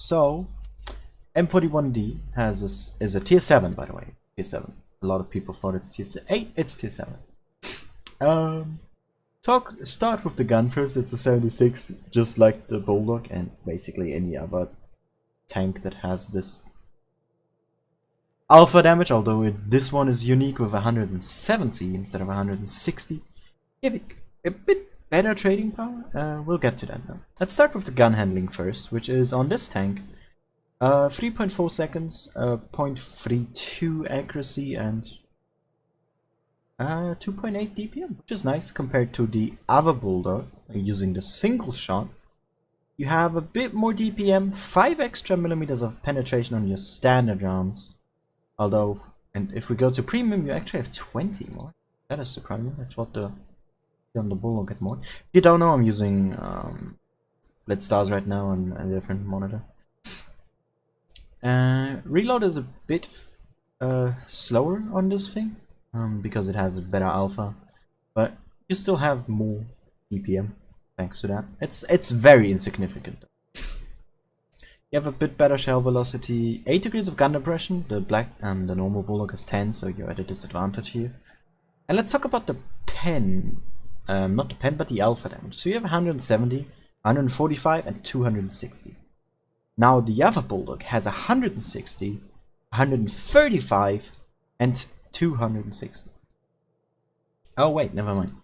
So, M41D is a tier 7, by the way. Tier 7. A lot of people thought it's tier 8. It's tier 7. Start with the gun first. It's a 76, just like the Bulldog and basically any other tank that has this alpha damage, although this one is unique with 170 instead of 160. Giving a bit better trading power. We'll get to that now. Let's start with the gun handling first, which is on this tank 3.4 seconds, 0.32 accuracy, and 2.8 DPM, which is nice compared to the other Bulldog using the single shot. You have a bit more DPM, 5 extra millimeters of penetration on your standard rounds. Although, and if we go to premium, you actually have 20 more. That is surprising. I thought on the Bulldog get more. If you don't know, I'm using Blitz stars right now on a different monitor. Reload is a bit slower on this thing. Because it has a better alpha, but you still have more DPM thanks to that. It's very insignificant. You have a bit better shell velocity, 8 degrees of gun depression. The black and the normal Bulldog is 10, so you're at a disadvantage here. And let's talk about the pen, not the pen, but the alpha damage. So you have 170, 145, and 260. Now the other Bulldog has 160, 135, and 260. Oh wait, never mind.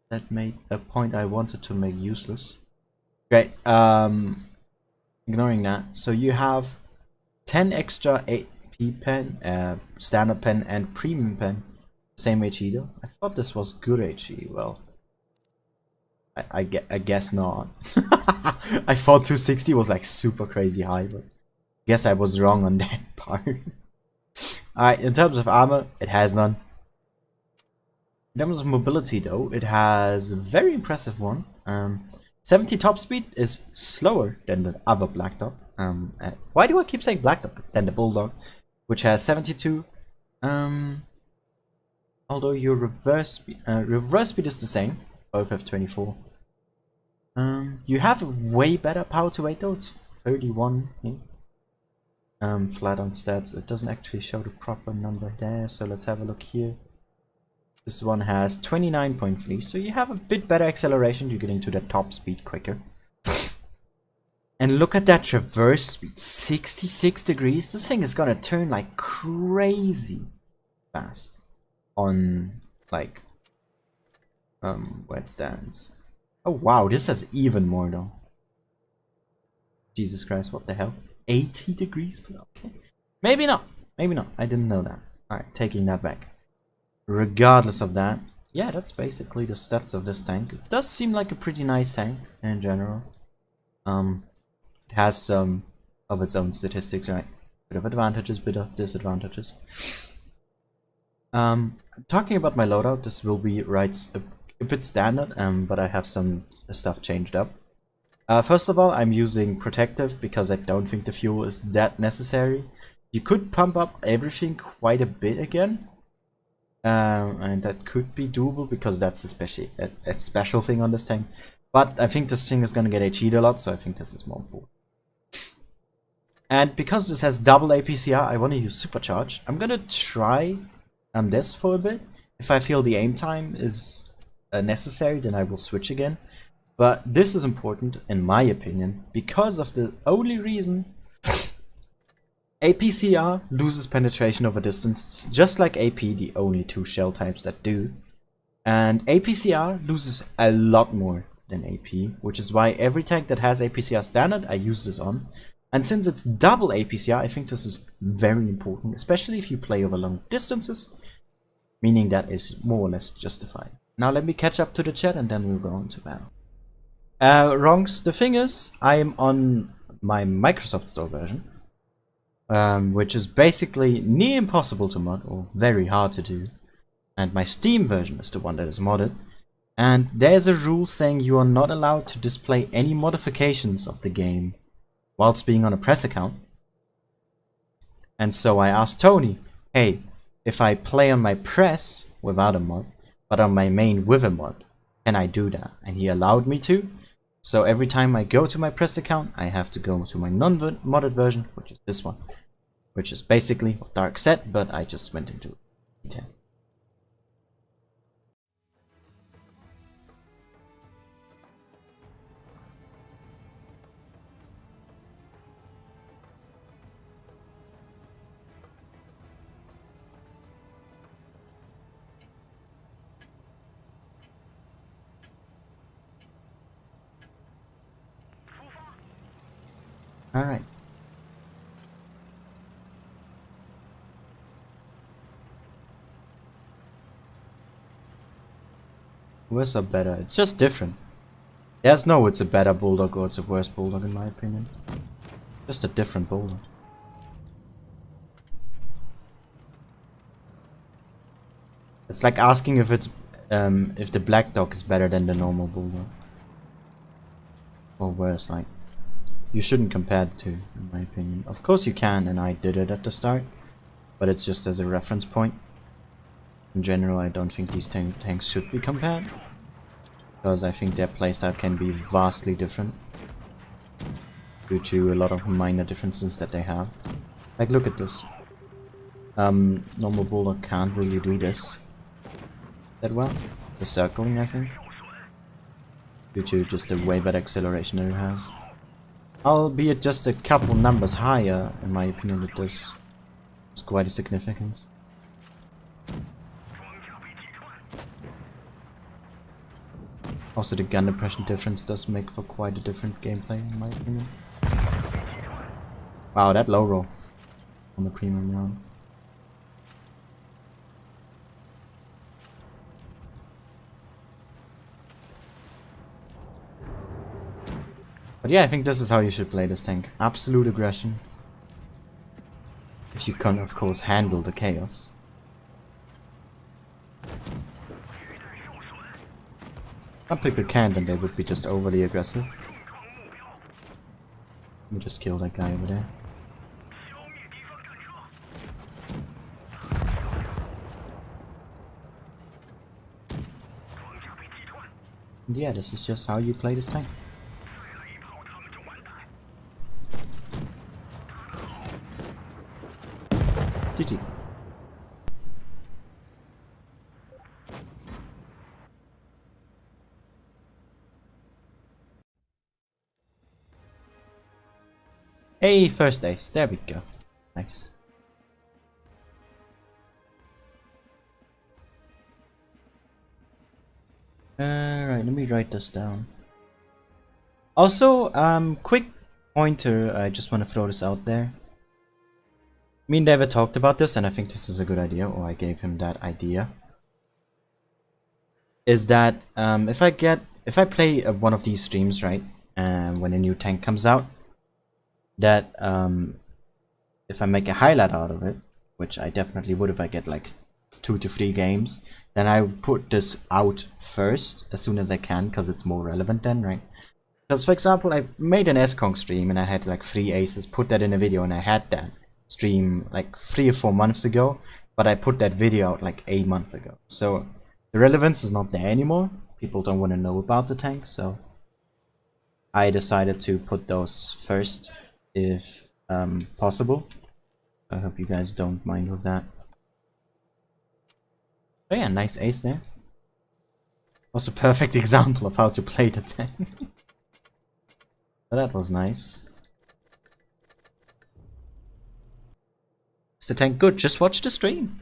That made a point I wanted to make useless. Great. Ignoring that. So you have 10 extra AP pen, standard pen, and premium pen. Same HE though. I thought this was good HE. Well, I guess not. I thought 260 was like super crazy high, but guess I was wrong on that part. Alright, in terms of armor, it has none. In terms of mobility though, it has a very impressive one. 70 top speed is slower than the other black dog. Why do I keep saying black dog? Than the Bulldog, which has 72. Although your reverse speed is the same. Both have 24. You have a way better power to weight though. It's 31. Yeah. Flat on stats, it doesn't actually show the proper number there, so let's have a look here. This one has 29.3, so you have a bit better acceleration, you're getting to the top speed quicker. And look at that reverse speed, 66 degrees. This thing is gonna turn like crazy fast on like where it stands. Oh wow, this has even more though. Jesus Christ, what the hell? 80 degrees, okay. Maybe not. Maybe not. I didn't know that. Alright, taking that back. Regardless of that, yeah, that's basically the stats of this tank. It does seem like a pretty nice tank in general. It has some of its own statistics, right? Bit of advantages, bit of disadvantages. Talking about my loadout, this will be a bit standard, but I have some stuff changed up. First of all, I'm using protective because I don't think the fuel is that necessary. You could pump up everything quite a bit again, and that could be doable because that's a special thing on this tank. But I think this thing is gonna get HE'd a lot, so I think this is more important. And because this has double APCR, I want to use supercharge. I'm gonna try this for a bit. If I feel the aim time is necessary, then I will switch again. But this is important, in my opinion, because of the only reason APCR loses penetration over distance. It's just like AP, the only two shell types that do. And APCR loses a lot more than AP, which is why every tank that has APCR standard, I use this on. And since it's double APCR, I think this is very important, especially if you play over long distances, meaning that is more or less justified. Now let me catch up to the chat and then we'll go on to battle. Wrongs, the thing is, I am on my Microsoft Store version, which is basically near impossible to mod, or very hard to do. And my Steam version is the one that is modded. And there's a rule saying you are not allowed to display any modifications of the game whilst being on a press account. And so I asked Tony, hey, if I play on my press without a mod, but on my main with a mod, can I do that? And he allowed me to. So every time I go to my pressed account, I have to go to my non-modded version, which is this one, which is basically what Dark said, but I just went into detail. Alright. Worse or better? It's just different. There's no it's a better Bulldog or it's a worse Bulldog in my opinion. Just a different Bulldog. It's like asking if it's if the black dog is better than the normal Bulldog. Or worse, like you shouldn't compare the two, in my opinion. Of course you can, and I did it at the start, but it's just as a reference point. In general, I don't think these tanks should be compared, because I think their playstyle can be vastly different due to a lot of minor differences that they have. Like, look at this. Normal Bulldog can't really do this that well. The circling, I think, due to just a way better acceleration that it has. Albeit just a couple numbers higher, in my opinion, it does. It's quite a significance. Also, the gun depression difference does make for quite a different gameplay, in my opinion. Wow, that low roll on the premium round. But yeah, I think this is how you should play this tank. Absolute aggression. If you can, of course, handle the chaos. Some people can't, and they would be just overly aggressive. Let me just kill that guy over there. And yeah, this is just how you play this tank. GG. Hey, first ace. There we go. Nice. Alright, let me write this down. Also, quick pointer, I just want to throw this out there. Me and David talked about this, and I think this is a good idea, or I gave him that idea. Is that if I play one of these streams, right, and when a new tank comes out, that if I make a highlight out of it, which I definitely would if I get like 2 to 3 games, then I put this out first as soon as I can, because it's more relevant then, right? Because for example, I made an S-Kong stream and I had like 3 aces, put that in a video, and I had that stream like 3 or 4 months ago, but I put that video out like a month ago. So the relevance is not there anymore. People don't want to know about the tank, so I decided to put those first if possible. I hope you guys don't mind with that. Oh yeah, nice ace there. Also perfect example of how to play the tank. But that was nice. Is the tank good? Just watch the stream.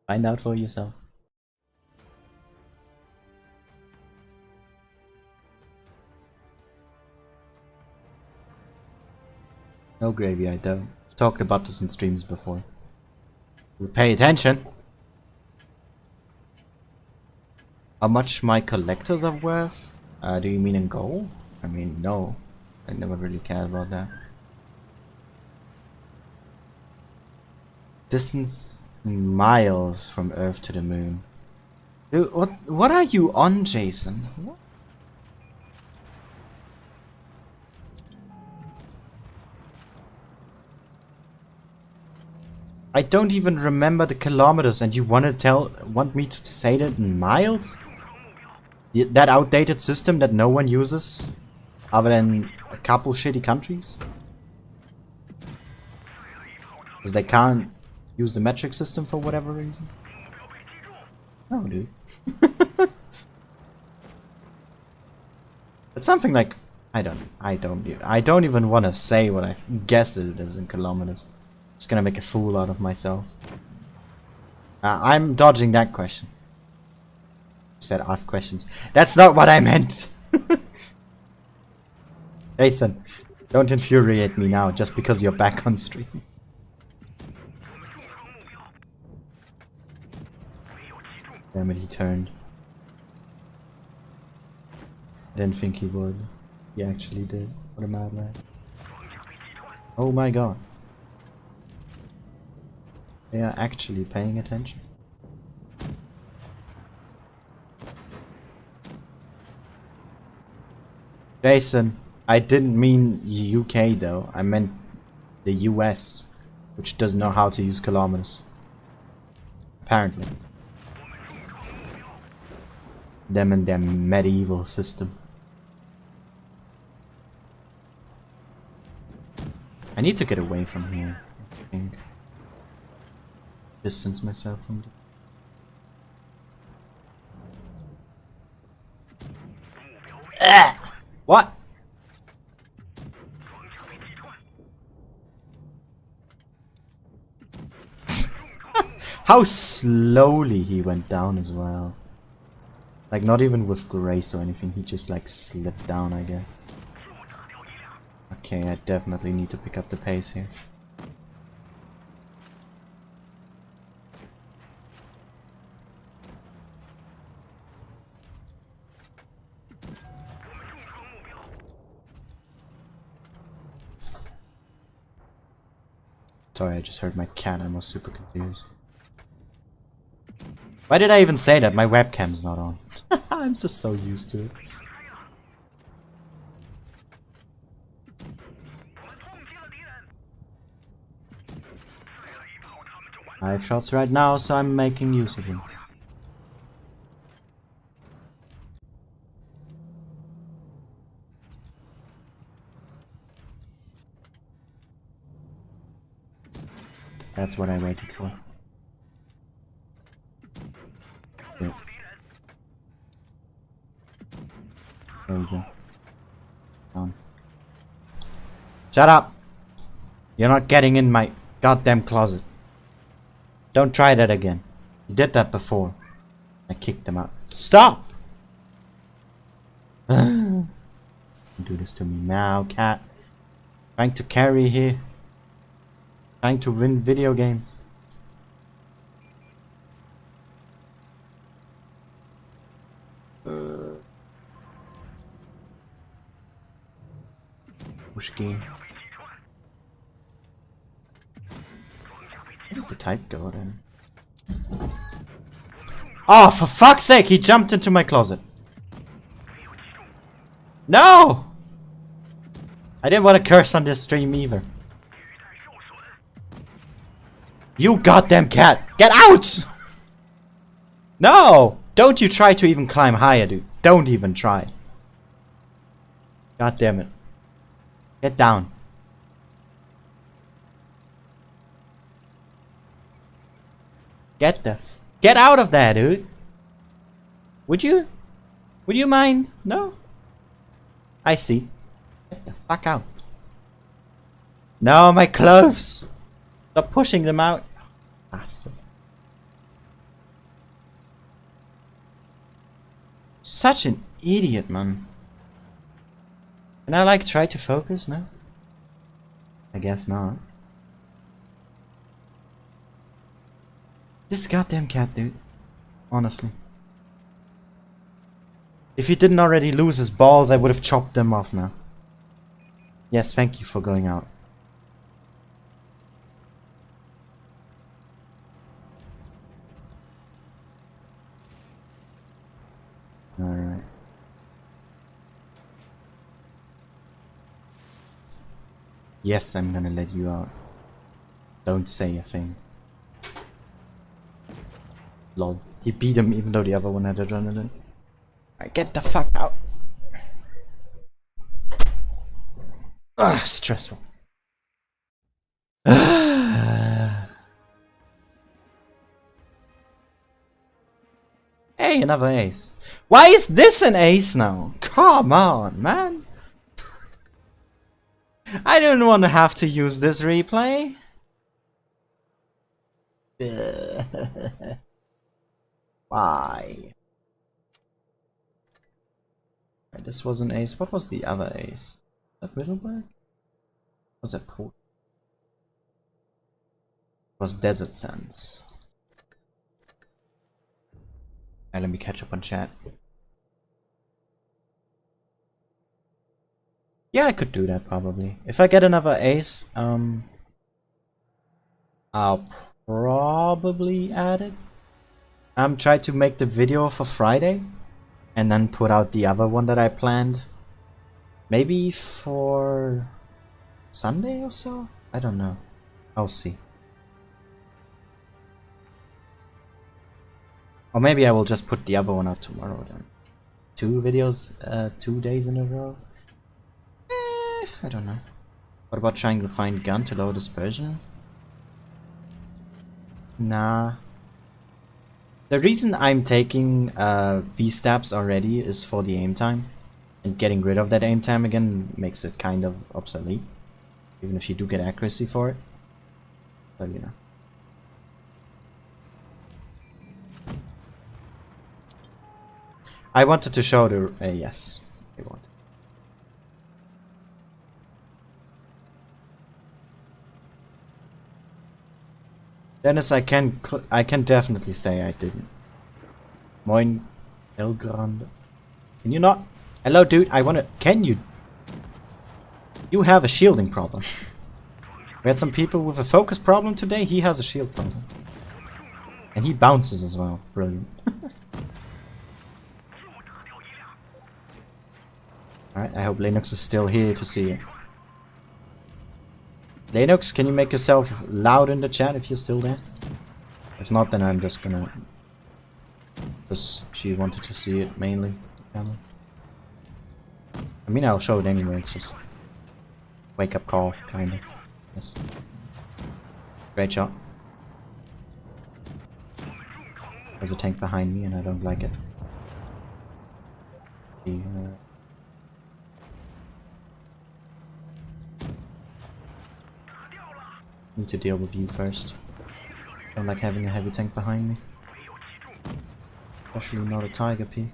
Find out for yourself. No gravy, I don't. I've talked about this in streams before. You pay attention. How much my collectors are worth? Do you mean in gold? I mean, no. I never really cared about that. Distance in miles from Earth to the moon. Dude, what are you on, Jason? What? I don't even remember the kilometers, and you want me to say that in miles? That outdated system that no one uses, other than a couple shitty countries? Because they can't use the metric system for whatever reason? No, dude. It's something like... I don't even want to say what I guess it is in kilometers. Just gonna make a fool out of myself. I'm dodging that question. Said ask questions. That's not what I meant! Jason, don't infuriate me now just because you're back on stream. Damn it, he turned. I didn't think he would. He actually did. What a mad lad. Oh my god. They are actually paying attention. Jason, I didn't mean UK though. I meant the US, which doesn't know how to use kilometers. Apparently. Them and their medieval system. I need to get away from here, I think. Distance myself from the... What? How slowly he went down as well. Like not even with grace or anything, he just like slipped down, I guess. Okay, I definitely need to pick up the pace here. Sorry, I just heard my cat and I was super confused. Why did I even say that? My webcam's not on. I'm just so used to it. 5 shots right now, so I'm making use of them. That's what I waited for. Yeah. There we go. Down. Shut up! You're not getting in my goddamn closet. Don't try that again. You did that before. I kicked them out. Stop! Don't do this to me now, cat. Trying to carry here. Trying to win video games. Push game. Where did the type go then? Oh, for fuck's sake, he jumped into my closet. No! I didn't want to curse on this stream either. You goddamn cat! Get out! No! Don't you try to even climb higher, dude. Don't even try. God damn it. Get down. Get out of there, dude. Would you? Would you mind? No? I see. Get the fuck out. No, my clothes! Stop pushing them out. Bastard. Such an idiot, man. Can I like try to focus? No? I guess not. This goddamn cat, dude. Honestly. If he didn't already lose his balls, I would have chopped them off now. Yes, thank you for going out. Alright. Yes, I'm gonna let you out. Don't say a thing. Lol. He beat him even though the other one had adrenaline. Alright, get the fuck out. Ugh, stressful. Hey, another ace. Why is this an ace now? Come on, man. I didn't want to have to use this replay. Why? This was an ace. What was the other ace? That Middleburg? Was that Port? It was Desert Sands. Alright, let me catch up on chat. Yeah, I could do that probably. If I get another ace, I'll probably add it. Try to make the video for Friday and then put out the other one that I planned. Maybe for Sunday or so? I don't know. I'll see. Or maybe I will just put the other one out tomorrow then. 2 videos, 2 days in a row? I don't know. What about trying to find gun to lower dispersion? Nah. The reason I'm taking V-stabs already is for the aim time. And getting rid of that aim time again makes it kind of obsolete. Even if you do get accuracy for it. But you know. I wanted to show the... yes. I want. Dennis, I can definitely say I didn't. Moin El Grande. Can you not? Hello, dude. I wanna. Can you? You have a shielding problem. We had some people with a focus problem today. He has a shield problem, and he bounces as well. Brilliant. All right. I hope Linux is still here to see it. Linux, can you make yourself loud in the chat if you're still there? If not, then I'm just gonna... Because she wanted to see it mainly. I mean, I'll show it anyway, it's just... Wake up call, kinda. Yes. Great shot. There's a tank behind me and I don't like it. Need to deal with you first. Don't like having a heavy tank behind me. Especially not a Tiger P.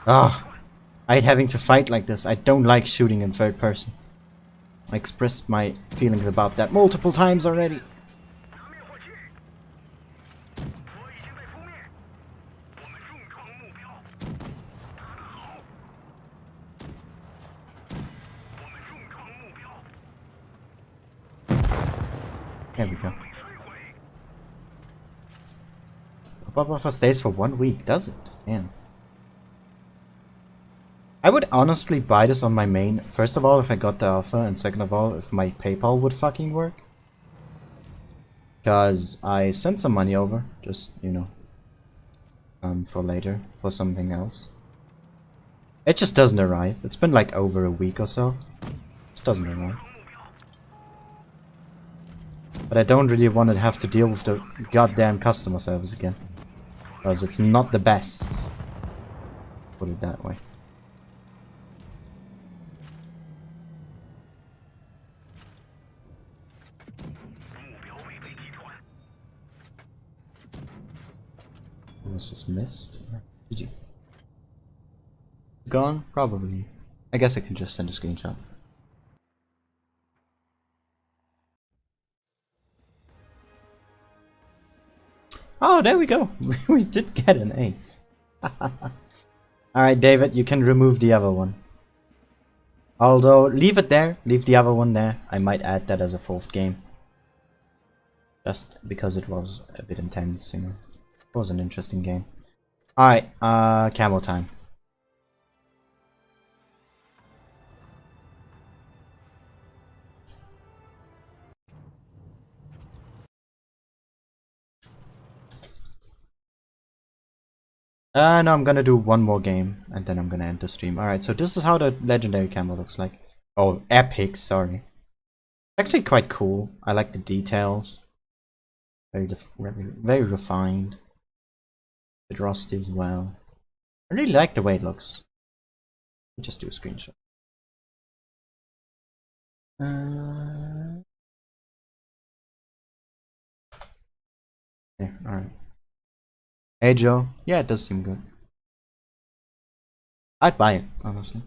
Ah, I hate having to fight like this. I don't like shooting in third person. I expressed my feelings about that multiple times already. There we go. Pop offer stays for 1 week, does it? Damn. I would honestly buy this on my main. First of all, if I got the offer, and second of all, if my PayPal would fucking work. Because I sent some money over, just, you know, for later, for something else. It just doesn't arrive. It's been like over a week or so. It just doesn't arrive. But I don't really want to have to deal with the goddamn customer service again. Because it's not the best. Put it that way. It was just missed. GG. Gone? Probably. I guess I can just send a screenshot. Oh, there we go. We did get an ace. Alright, David, you can remove the other one. Although, leave it there. Leave the other one there. I might add that as a 4th game. Just because it was a bit intense, you know. It was an interesting game. Alright, camo time. No, I'm gonna do one more game and then I'm gonna end the stream. Alright, so this is how the legendary camo looks like. Oh, epic, sorry. Actually quite cool. I like the details. Very refined. Bit rusty as well. I really like the way it looks. Let me just do a screenshot. Yeah, alright. Hey Joe. Yeah, it does seem good. I'd buy it, honestly.